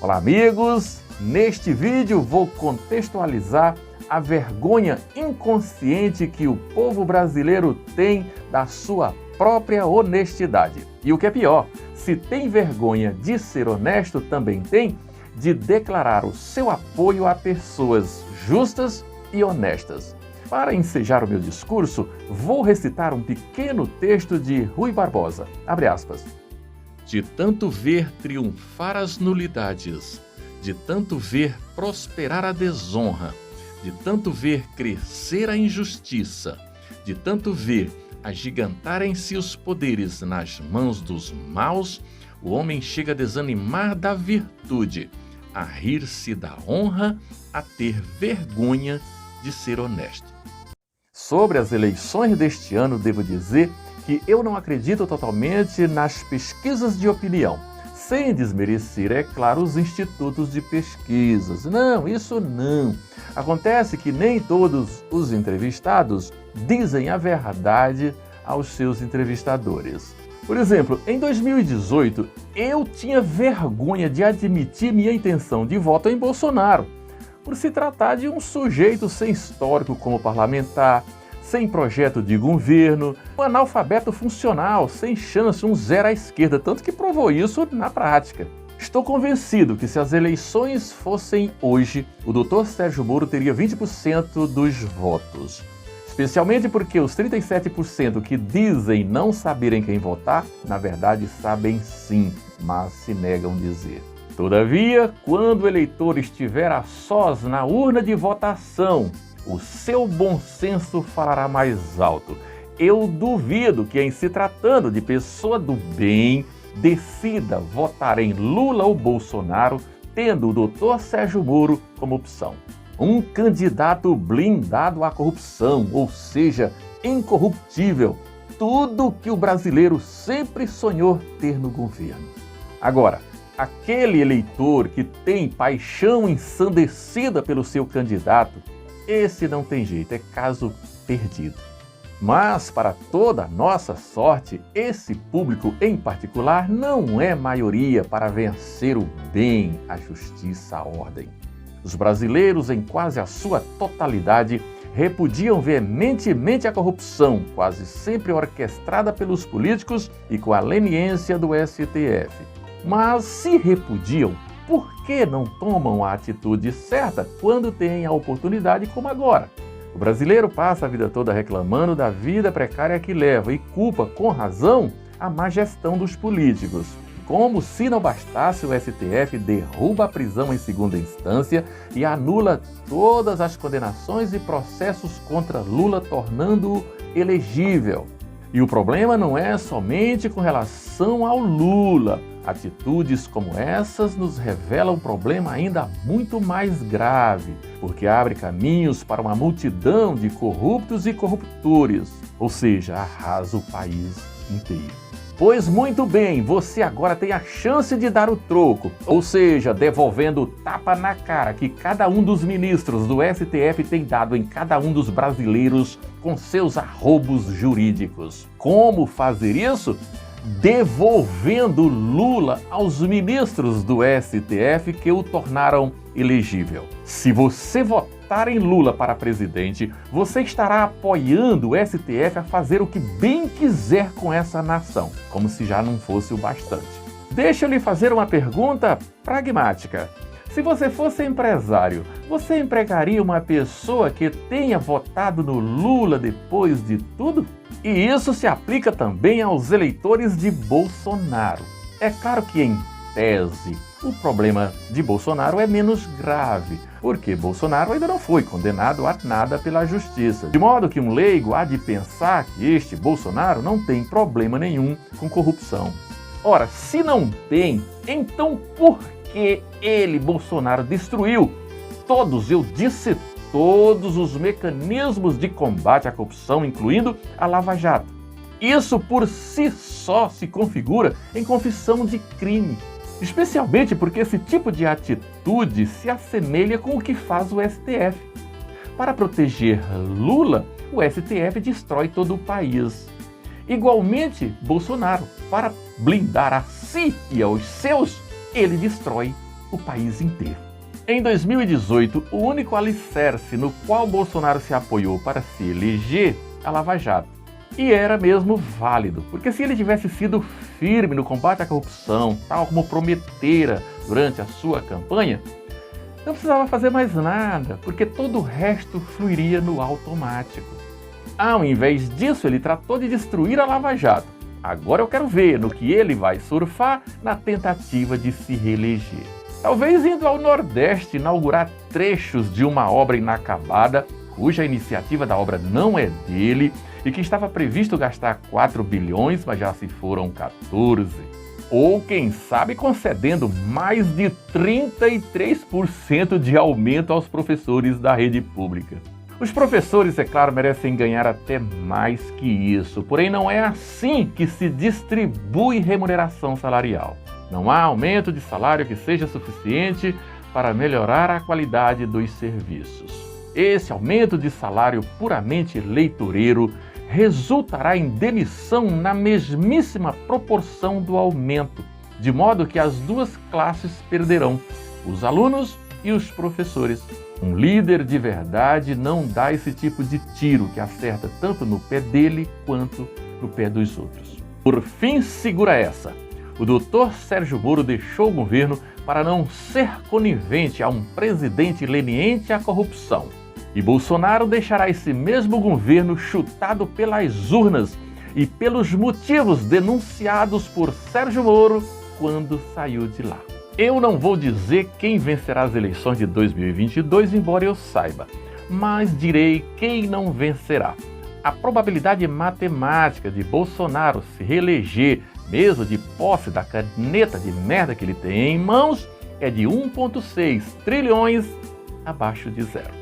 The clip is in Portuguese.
Olá, amigos! Neste vídeo vou contextualizar a vergonha inconsciente que o povo brasileiro tem da sua própria honestidade. E o que é pior, se tem vergonha de ser honesto, também tem de declarar o seu apoio a pessoas justas e honestas. Para ensejar o meu discurso, vou recitar um pequeno texto de Rui Barbosa. Abre aspas. De tanto ver triunfar as nulidades, de tanto ver prosperar a desonra, de tanto ver crescer a injustiça, de tanto ver agigantarem-se os poderes nas mãos dos maus, o homem chega a desanimar da virtude, a rir-se da honra, a ter vergonha de ser honesto. Sobre as eleições deste ano, devo dizer que eu não acredito totalmente nas pesquisas de opinião, sem desmerecer, é claro, os institutos de pesquisas. Não, isso não. Acontece que nem todos os entrevistados dizem a verdade aos seus entrevistadores. Por exemplo, em 2018, eu tinha vergonha de admitir minha intenção de voto em Bolsonaro, por se tratar de um sujeito sem histórico como parlamentar, sem projeto de governo, um analfabeto funcional, sem chance, um zero à esquerda, tanto que provou isso na prática. Estou convencido que se as eleições fossem hoje, o Dr. Sérgio Moro teria 20% dos votos. Especialmente porque os 37% que dizem não saberem quem votar, na verdade sabem sim, mas se negam a dizer. Todavia, quando o eleitor estiver a sós na urna de votação, o seu bom senso falará mais alto. Eu duvido que, em se tratando de pessoa do bem, decida votar em Lula ou Bolsonaro, tendo o Dr. Sérgio Moro como opção. Um candidato blindado à corrupção, ou seja, incorruptível, tudo que o brasileiro sempre sonhou ter no governo. Agora, aquele eleitor que tem paixão ensandecida pelo seu candidato, esse não tem jeito, é caso perdido. Mas, para toda nossa sorte, esse público em particular não é maioria para vencer o bem, a justiça, a ordem. Os brasileiros, em quase a sua totalidade, repudiam veementemente a corrupção, quase sempre orquestrada pelos políticos e com a leniência do STF. Mas, se repudiam, por que não tomam a atitude certa quando têm a oportunidade como agora? O brasileiro passa a vida toda reclamando da vida precária que leva e culpa, com razão, a má gestão dos políticos. Como se não bastasse, o STF derruba a prisão em segunda instância e anula todas as condenações e processos contra Lula, tornando-o elegível. E o problema não é somente com relação ao Lula. Atitudes como essas nos revelam um problema ainda muito mais grave, porque abre caminhos para uma multidão de corruptos e corruptores, ou seja, arrasa o país inteiro. Pois muito bem, você agora tem a chance de dar o troco, ou seja, devolvendo o tapa na cara que cada um dos ministros do STF tem dado em cada um dos brasileiros com seus arroubos jurídicos. Como fazer isso? Devolvendo Lula aos ministros do STF que o tornaram elegível. Se você votar em Lula para presidente, você estará apoiando o STF a fazer o que bem quiser com essa nação, como se já não fosse o bastante. Deixa eu lhe fazer uma pergunta pragmática. Se você fosse empresário, você empregaria uma pessoa que tenha votado no Lula depois de tudo? E isso se aplica também aos eleitores de Bolsonaro. É claro que, em tese, o problema de Bolsonaro é menos grave, porque Bolsonaro ainda não foi condenado a nada pela justiça. De modo que um leigo há de pensar que este Bolsonaro não tem problema nenhum com corrupção. Ora, se não tem, então por que ele, Bolsonaro, destruiu todos, eu disse todos os mecanismos de combate à corrupção, incluindo a Lava Jato? Isso por si só se configura em confissão de crime, especialmente porque esse tipo de atitude se assemelha com o que faz o STF. Para proteger Lula, o STF destrói todo o país. Igualmente, Bolsonaro, para blindar a si e aos seus, ele destrói o país inteiro. Em 2018, o único alicerce no qual Bolsonaro se apoiou para se eleger, a Lava Jato. E era mesmo válido, porque se ele tivesse sido firme no combate à corrupção, tal como prometera durante a sua campanha, não precisava fazer mais nada, porque todo o resto fluiria no automático. Ao invés disso, ele tratou de destruir a Lava Jato. Agora eu quero ver no que ele vai surfar na tentativa de se reeleger. Talvez indo ao Nordeste inaugurar trechos de uma obra inacabada, cuja iniciativa da obra não é dele e que estava previsto gastar 4 bilhões, mas já se foram 14. Ou, quem sabe, concedendo mais de 33% de aumento aos professores da rede pública. Os professores, é claro, merecem ganhar até mais que isso, porém não é assim que se distribui remuneração salarial. Não há aumento de salário que seja suficiente para melhorar a qualidade dos serviços. Esse aumento de salário puramente eleitoreiro resultará em demissão na mesmíssima proporção do aumento, de modo que as duas classes perderão, os alunos e os professores. Um líder de verdade não dá esse tipo de tiro que acerta tanto no pé dele quanto no pé dos outros. Por fim, segura essa. O doutor Sérgio Moro deixou o governo para não ser conivente a um presidente leniente à corrupção. E Bolsonaro deixará esse mesmo governo chutado pelas urnas e pelos motivos denunciados por Sérgio Moro quando saiu de lá. Eu não vou dizer quem vencerá as eleições de 2022, embora eu saiba, mas direi quem não vencerá. A probabilidade matemática de Bolsonaro se reeleger, mesmo de posse da caneta de merda que ele tem em mãos, é de 1,6 trilhões abaixo de zero.